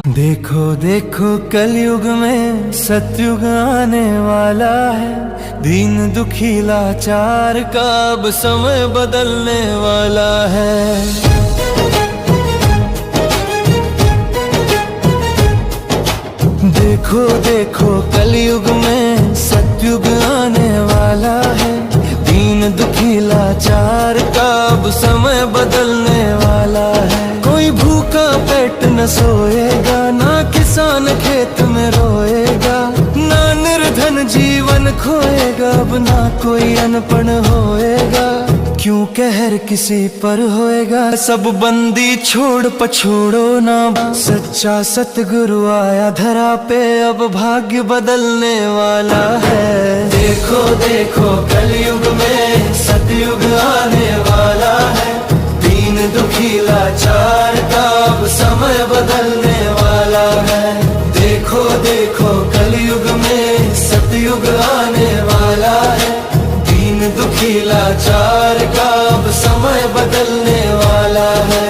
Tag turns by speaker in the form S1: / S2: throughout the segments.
S1: देखो देखो कलयुग में सतयुग आने वाला है। दीन दुखी लाचार का अब समय बदलने वाला है। देखो देखो कलयुग में सतयुग आने वाला है। दीन दुखी लाचार का अब समय बदलने वाला है। कोई भूखा पेट न सोएगा, ना किसान खेत में रोएगा, ना निर्धन जीवन खोएगा, अब ना कोई अनपढ़ होएगा। क्यों कहर किसी पर होएगा, सब बंदी छोड़ पछोड़ो ना। सच्चा सतगुरु आया धरा पे, अब भाग्य बदलने वाला है। देखो देखो कलयुग में सतयुग आने वाला है। दीन दुखी लाचार का अब समय बदलने वाला है। देखो देखो कलयुग में सतयुग आने वाला है। दीन दुखी लाचार का अब समय बदलने वाला है।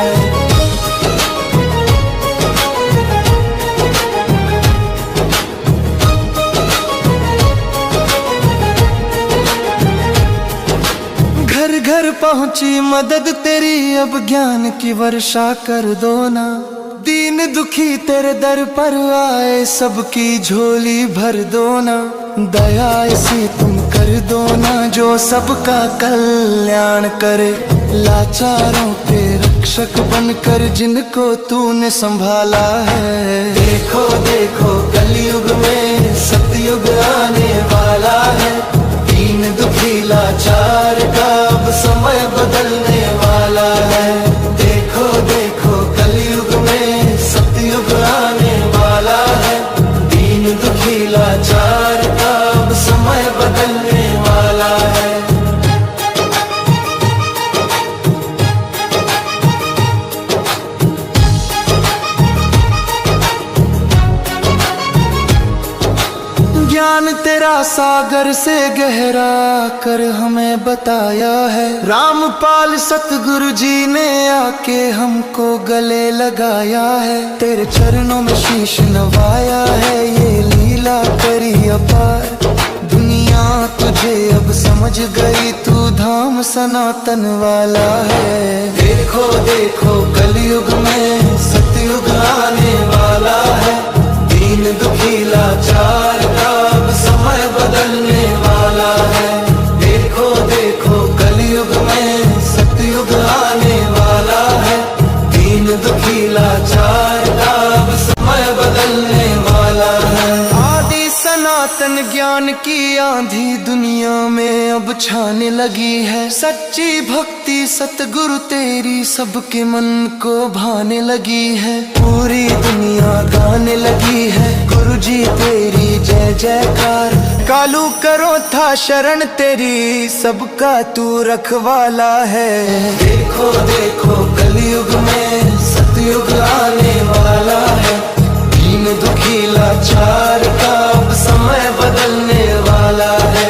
S1: घर घर पहुंची मदद तेरी, अब ज्ञान की वर्षा कर दो ना। दीन दुखी तेरे दर पर आए, सबकी झोली भर दो ना। दया ऐसी तुम कर दो ना, जो सबका कल्याण करे। लाचारों के रक्षक बनकर जिनको तूने संभाला है। देखो देखो कलयुग में सतयुग आने वाला है। दीन दुखी लाचार का अब समय बदलने वाला है। देखो देखो कलयुग में सतयुग आने वाला है। दीन दुखी लाचार का अब समय बदलने वाला है। ज्ञान तेरा सागर से गहरा कर हमें बताया है। रामपाल सतगुरु जी ने आके हमको गले लगाया है। तेरे चरणों में शीश नवाया है, ये लीला करी अपार। दुनिया तुझे अब समझ गई, तू धाम सनातन वाला है। देखो देखो कलयुग में सतयुग आने वाला है। दीन दुखी लाचार का अब समय बदलने वाला है। देखो देखो कलयुग में सतयुग आने वाला है। दीन दुखी लाचार का अब समय बदलने वाला है। आदि सनातन ज्ञान की आंधी दुनिया में अब छाने लगी है। सच्ची भक्ति सतगुरु तेरी सबके मन को भाने लगी है। पूरी दुनिया गाने लगी है, गुरु जी तेरी जय जयकार। कालू करो था शरण तेरी, सबका तू रखवाला है। देखो देखो कलयुग में सतयुग आने वाला है। दीन दुखी लाचार का अब समय बदलने वाला है।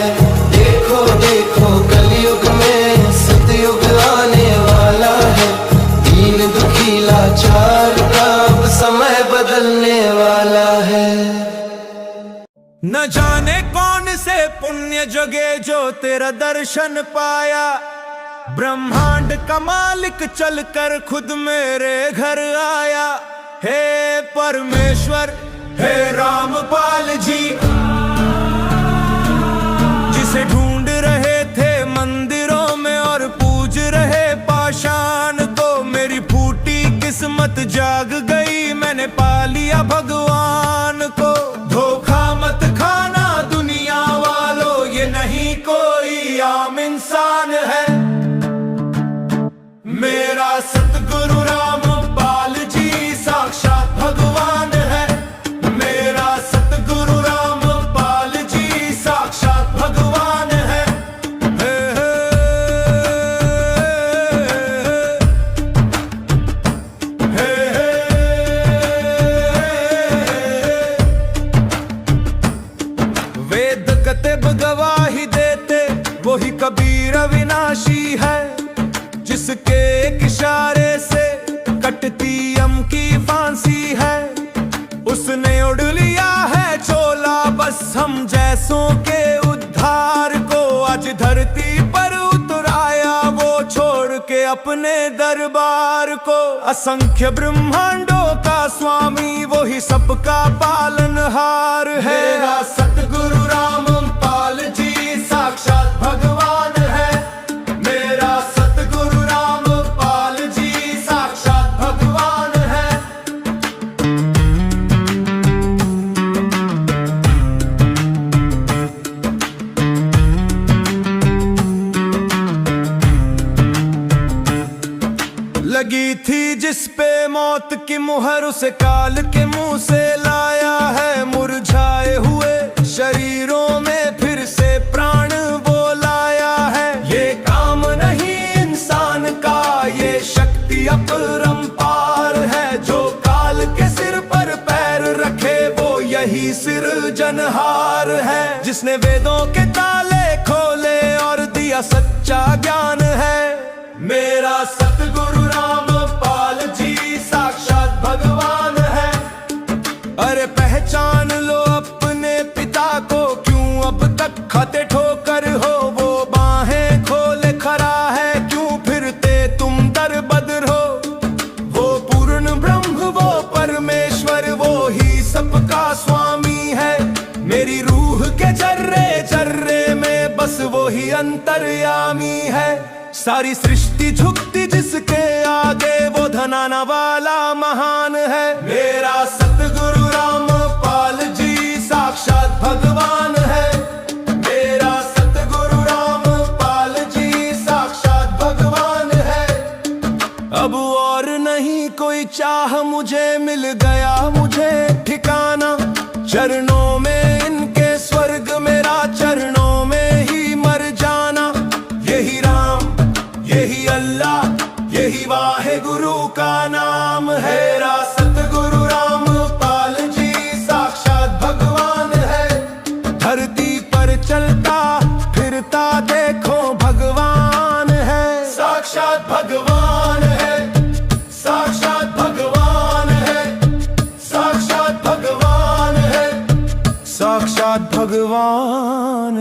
S1: देखो देखो कलयुग में सतयुग आने वाला है। दीन दुखी लाचार का अब समय बदलने वाला है।
S2: न जाने कौन से पुण्य जगे जो तेरा दर्शन पाया। ब्रह्मांड का मालिक चलकर खुद मेरे घर आया। हे परमेश्वर हे रामपाल जी, जिसे ढूंढ रहे थे मंदिरों में और पूज रहे पाषाण को। मेरी फूटी किस्मत जाग गई, मैंने पा लिया भगवान को। धोखा मत खाना दुनिया वालों, ये नहीं कोई आम इंसान है। मेरा सतगुरु रामपाल जी साक्षात भगवान है। मेरा सतगुरु रामपाल जी साक्षात भगवान है। हे हे हे हे उसने उड़ लिया है चोला बस हम जैसों के उद्धार को। आज धरती पर उतराया वो छोड़ के अपने दरबार को। असंख्य ब्रह्मांडों का स्वामी वो ही सबका पालनहार है। मेरा सतगुरु रामपाल जी साक्षात भगवान है। मेरा सतगुरु रामपाल जी साक्षात भगवान है। लगी थी जिस पे मौत की मुहर उसे काल के मुंह से लाया है। मुरझाए हुए शरीरों में फिर से प्राण वो लाया है। ये काम नहीं इंसान का ये शक्ति अपरंपार है। जो काल के सिर पर पैर रखे वो यही सिरजनहार है। जिसने वेदों के ताले खोले और दिया सच्चा ज्ञान है। मेरा सतगुरु रामपाल जी साक्षात भगवान है। अरे पहचान लो अपने पिता को क्यों अब तक खाते ठोकर हो। वो बाहें खोले खड़ा है क्यों फिरते तुम दर बदर हो। वो पूर्ण ब्रह्म वो परमेश्वर वो ही सबका स्वामी है। मेरी रूह के जर्रे जर्रे में बस वो ही अंतर्यामी है। सारी सृष्टि झुकती जिसके आगे वो धनाना वाला महान है। मेरा सतगुरु रामपाल जी साक्षात भगवान है। मेरा सतगुरु रामपाल जी साक्षात भगवान है। अब और नहीं कोई चाह मुझे मिल गया मुझे ठिकाना। चरणों में इनके स्वर्ग मेरा चरणों में ही मर जाना। यही राम यही अल्लाह यही वाहेगुरु का नाम है। मेरा सतगुरु रामपाल जी साक्षात भगवान है। धरती पर चलता फिरता देखो भगवान है। साक्षात भगवान है। साक्षात भगवान है। साक्षात भगवान है। साक्षात भगवान